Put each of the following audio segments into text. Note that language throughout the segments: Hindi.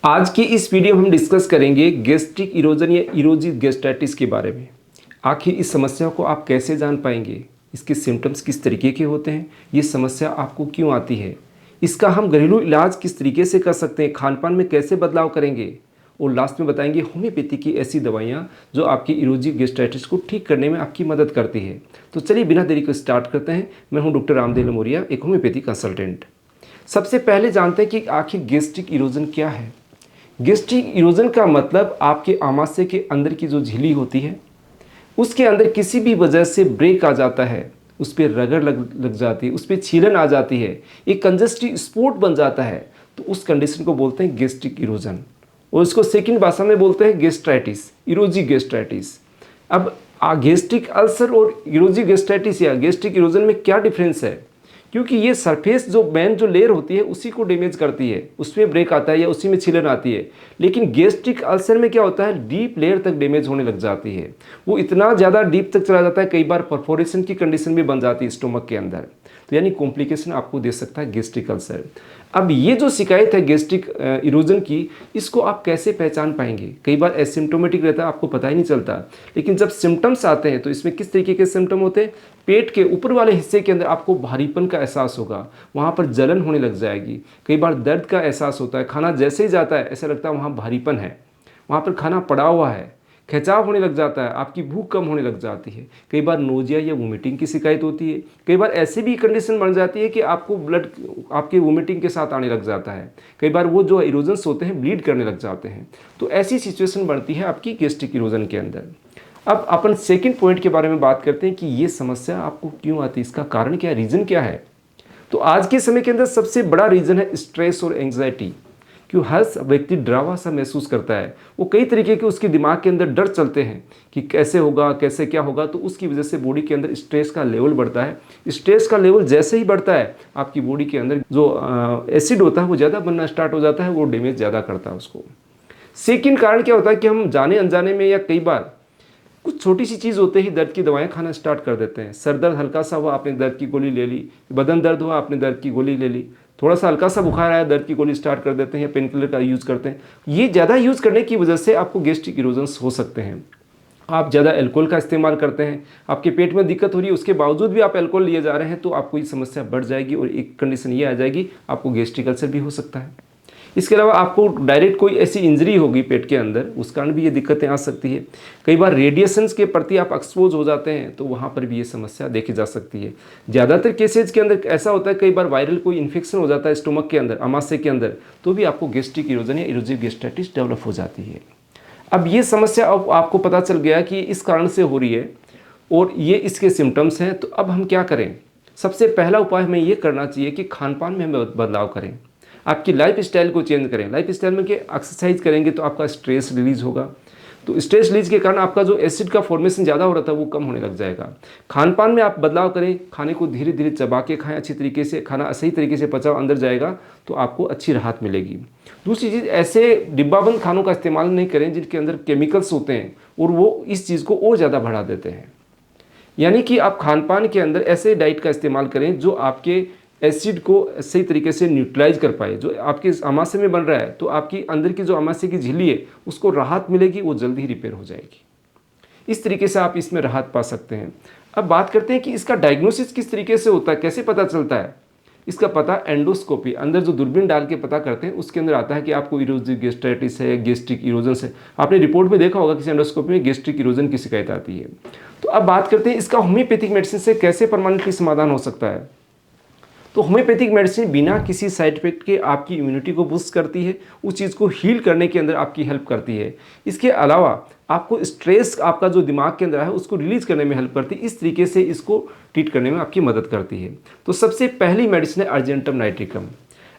आज की इस वीडियो में हम डिस्कस करेंगे गैस्ट्रिक इरोजन या इरोजिव गैस्ट्राइटिस के बारे में। आखिर इस समस्या को आप कैसे जान पाएंगे, इसके सिम्टम्स किस तरीके के होते हैं, ये समस्या आपको क्यों आती है, इसका हम घरेलू इलाज किस तरीके से कर सकते हैं, खान पान में कैसे बदलाव करेंगे और लास्ट में बताएंगे होम्योपैथी की ऐसी दवाइयाँ जो आपकी इरोजिव गैस्ट्राइटिस को ठीक करने में आपकी मदद करती है। तो चलिए बिना देरी को स्टार्ट करते हैं। मैं हूँ डॉक्टर रामदेव लमोरिया, एक होम्योपैथी कंसल्टेंट। सबसे पहले जानते हैं कि आखिर गैस्ट्रिक इरोजन क्या है। गैस्ट्रिक इरोजन का मतलब आपके आमाशय के अंदर की जो झिल्ली होती है उसके अंदर किसी भी वजह से ब्रेक आ जाता है, उस पर रगड़ लग जाती है, उस पर छीलन आ जाती है, एक कंजस्टिव स्पॉट बन जाता है, तो उस कंडीशन को बोलते हैं गैस्ट्रिक इरोजन और इसको सेकंड भाषा में बोलते हैं गैस्ट्राइटिस, इरोजिव गैस्ट्राइटिस। अब गैस्ट्रिक अल्सर और इरोजिव गैस्ट्राइटिस या गैस्ट्रिक इरोजन में क्या डिफरेंस है, क्योंकि ये सरफेस जो मेन जो लेयर होती है उसी को डैमेज करती है, उसमें ब्रेक आता है या उसी में छिलन आती है। लेकिन गैस्ट्रिक अल्सर में क्या होता है, डीप लेयर तक डैमेज होने लग जाती है, वो इतना ज़्यादा डीप तक चला जाता है, कई बार परफोरेशन की कंडीशन भी बन जाती है स्टोमक के अंदर, तो यानी कॉम्प्लिकेशन आपको दे सकता है गैस्ट्रिक अल्सर। अब ये जो शिकायत है गैस्ट्रिक इरोजन की, इसको आप कैसे पहचान पाएंगे। कई बार एसिम्टोमेटिक रहता है, आपको पता ही नहीं चलता, लेकिन जब सिम्टम्स आते हैं तो इसमें किस तरीके के सिम्टम होते हैं। पेट के ऊपर वाले हिस्से के अंदर आपको भारीपन का एहसास होगा, वहाँ पर जलन होने लग जाएगी, कई बार दर्द का एहसास होता है, खाना जैसे ही जाता है ऐसा लगता है वहाँ भारीपन है, वहाँ पर खाना पड़ा हुआ है, खिंचाव होने लग जाता है, आपकी भूख कम होने लग जाती है, कई बार नोजिया या वोमिटिंग की शिकायत होती है, कई बार ऐसी भी कंडीशन बन जाती है कि आपको ब्लड आपके वोमिटिंग के साथ आने लग जाता है, कई बार वो जो इरोजन्स होते हैं ब्लीड करने लग जाते हैं। तो ऐसी सिचुएशन बनती है आपकी गैस्ट्रिक इरोजन के अंदर। अब अपन सेकंड पॉइंट के बारे में बात करते हैं कि ये समस्या आपको क्यों आती है, इसका कारण क्या है, रीज़न क्या है। तो आज के समय के अंदर सबसे बड़ा रीज़न है स्ट्रेस और एंग्जाइटी। क्यों हर व्यक्ति डरावा सा महसूस करता है, वो कई तरीके के उसके दिमाग के अंदर डर चलते हैं कि कैसे होगा, कैसे क्या होगा, तो उसकी वजह से बॉडी के अंदर स्ट्रेस का लेवल बढ़ता है। स्ट्रेस का लेवल जैसे ही बढ़ता है आपकी बॉडी के अंदर जो एसिड होता है वो ज़्यादा बनना स्टार्ट हो जाता है, वो डैमेज ज़्यादा करता है उसको। सेकेंड कारण क्या होता है कि हम जाने अनजाने में या कई बार कुछ छोटी सी चीज़ होते ही दर्द की दवाएं खाना स्टार्ट कर देते हैं। सर दर्द हल्का सा हुआ, आपने दर्द की गोली ले ली, बदन दर्द हुआ, आपने दर्द की गोली ले ली, थोड़ा सा हल्का सा बुखार आया, दर्द की गोली स्टार्ट कर देते हैं या पेन किलर का यूज़ करते हैं। ये ज़्यादा यूज़ करने की वजह से आपको गैस्ट्रिक इरोजन्स हो सकते हैं। आप ज़्यादा अल्कोहल का इस्तेमाल करते हैं, आपके पेट में दिक्कत हो रही है, उसके बावजूद भी आप अल्कोहल लिए जा रहे हैं, तो आपको ये समस्या बढ़ जाएगी और एक कंडीशन ये आ जाएगी, आपको गैस्ट्रिक अल्सर भी हो सकता है। इसके अलावा आपको डायरेक्ट कोई ऐसी इंजरी होगी पेट के अंदर, उस कारण भी ये दिक्कतें आ सकती है। कई बार रेडिएशंस के प्रति आप एक्सपोज हो जाते हैं, तो वहाँ पर भी ये समस्या देखी जा सकती है। ज़्यादातर केसेज के अंदर ऐसा होता है, कई बार वायरल कोई इन्फेक्शन हो जाता है स्टोमक के अंदर, आमाशय के अंदर, तो भी आपको गैस्ट्रिक इरोजन या इरोजिव गैस्ट्राइटिस डेवलप हो जाती है। अब ये समस्या अब आपको पता चल गया कि इस कारण से हो रही है और ये इसके सिम्टम्स हैं, तो अब हम क्या करें। सबसे पहला उपाय हमें ये करना चाहिए कि खान पान में हम बदलाव करें, आपकी लाइफ स्टाइल को चेंज करें। लाइफ स्टाइल में कि एक्सरसाइज करेंगे तो आपका स्ट्रेस रिलीज होगा, तो स्ट्रेस रिलीज के कारण आपका जो एसिड का फॉर्मेशन ज़्यादा हो रहा था वो कम होने लग जाएगा। खान पान में आप बदलाव करें, खाने को धीरे धीरे चबा के खाएं, अच्छी तरीके से खाना सही तरीके से पचाओ, अंदर जाएगा तो आपको अच्छी राहत मिलेगी। दूसरी चीज़, ऐसे डिब्बाबंद खानों का इस्तेमाल नहीं करें जिनके अंदर केमिकल्स होते हैं और वो इस चीज़ को और ज़्यादा बढ़ा देते हैं। यानी कि आप खान पान के अंदर ऐसे डाइट का इस्तेमाल करें जो आपके एसिड को सही तरीके से न्यूट्रलाइज कर पाए। जो आपके आमाशय में बन रहा है तो आपकी अंदर की जो आमाशय की झिल्ली है उसको राहत मिलेगी, वो जल्दी ही रिपेयर हो जाएगी। इस तरीके से आप इसमें राहत पा सकते हैं। अब बात करते हैं कि इसका डायग्नोसिस किस तरीके से होता है, कैसे पता चलता है। इसका पता एंडोस्कोपी, अंदर जो दूरबीन डाल के पता करते हैं उसके अंदर आता है कि आपको इरोजिव गैस्ट्राइटिस है, गैस्ट्रिक इरोजन है। आपने रिपोर्ट में देखा होगा कि एंडोस्कोपी में गैस्ट्रिक इरोजन की शिकायत आती है। तो अब बात करते हैं इसका होम्योपैथिक मेडिसिन से कैसे परमानेंटली समाधान हो सकता है। तो होम्योपैथिक मेडिसिन बिना किसी साइड इफेक्ट के आपकी इम्यूनिटी को बूस्ट करती है, उस चीज़ को हील करने के अंदर आपकी हेल्प करती है। इसके अलावा आपको स्ट्रेस आपका जो दिमाग के अंदर है उसको रिलीज करने में हेल्प करती है। इस तरीके से इसको ट्रीट करने में आपकी मदद करती है। तो सबसे पहली मेडिसिन है अर्जेंटम नाइट्रिकम।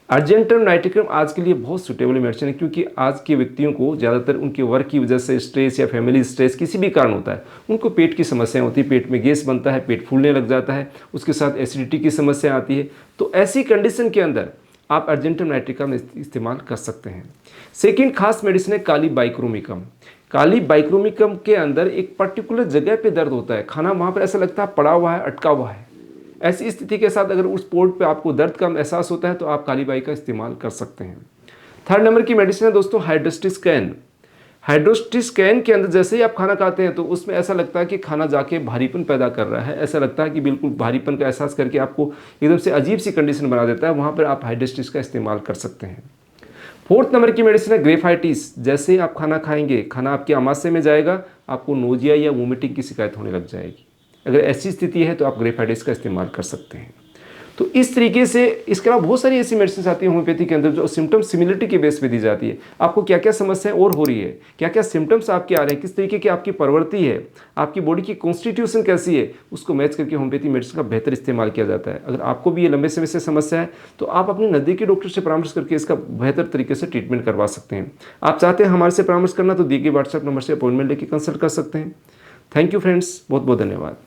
अर्जेंटम नाइट्रिकम आज के लिए बहुत सुटेबल मेडिसिन है, क्योंकि आज के व्यक्तियों को ज़्यादातर उनके वर्क की वजह से स्ट्रेस या फैमिली स्ट्रेस किसी भी कारण होता है, उनको पेट की समस्याएं होती है, पेट में गैस बनता है, पेट फूलने लग जाता है, उसके साथ एसिडिटी की समस्या आती है। तो ऐसी कंडीशन के अंदर आप अर्जेंटम नाइट्रिकम इस्तेमाल कर सकते हैं। सेकेंड खास मेडिसिन है काली बाइक्रोमिकम। काली बाइक्रोमिकम के अंदर एक पर्टिकुलर जगह पे दर्द होता है, खाना वहाँ पर ऐसा लगता है पड़ा हुआ है, अटका हुआ है। ऐसी स्थिति के साथ अगर उस पोर्ट पे आपको दर्द का एहसास होता है तो आप काली बाई का इस्तेमाल कर सकते हैं। थर्ड नंबर की मेडिसिन है दोस्तों हाइड्रोस्टिस्कैन। हाइड्रोस्टिस्कैन के अंदर जैसे ही आप खाना खाते हैं तो उसमें ऐसा लगता है कि खाना जाके भारीपन पैदा कर रहा है, ऐसा लगता है कि बिल्कुल भारीपन का एहसास करके आपको एकदम से अजीब सी कंडीशन बना देता है। वहाँ पर आप हाइड्रोस्टिस का इस्तेमाल कर सकते हैं। फोर्थ नंबर की मेडिसिन है ग्रेफाइटिस। जैसे ही आप खाना खाएंगे, खाना आपके आमाशय में जाएगा, आपको नोजिया या वोमिटिंग की शिकायत होने लग जाएगी। अगर ऐसी स्थिति है तो आप ग्रेफाइटिस का इस्तेमाल कर सकते हैं। तो इस तरीके से इसके अलावा बहुत सारी ऐसी मेडिसिन आती हैं होम्योपैथी के अंदर जो सिम्टम सिमिलरिटी के बेस पे दी जाती है। आपको क्या क्या समस्याएं और हो रही है, क्या क्या सिम्टम्स आपके आ रहे हैं, किस तरीके की आपकी प्रवृत्ति है, आपकी बॉडी की कॉन्स्टिट्यूशन कैसी है, उसको मैच करके होम्योपैथी मेडिसिन का बेहतर इस्तेमाल किया जाता है। अगर आपको भी ये लंबे समय से समस्या है तो आप अपने नज़दीकी डॉक्टर से परामर्श करके इसका बेहतर तरीके से ट्रीटमेंट करवा सकते हैं। आप चाहते हैं हमारे से परामर्श करना तो दिए गए व्हाट्सएप नंबर से अपॉइंटमेंट लेकर कंसल्ट कर सकते हैं। थैंक यू फ्रेंड्स, बहुत बहुत धन्यवाद।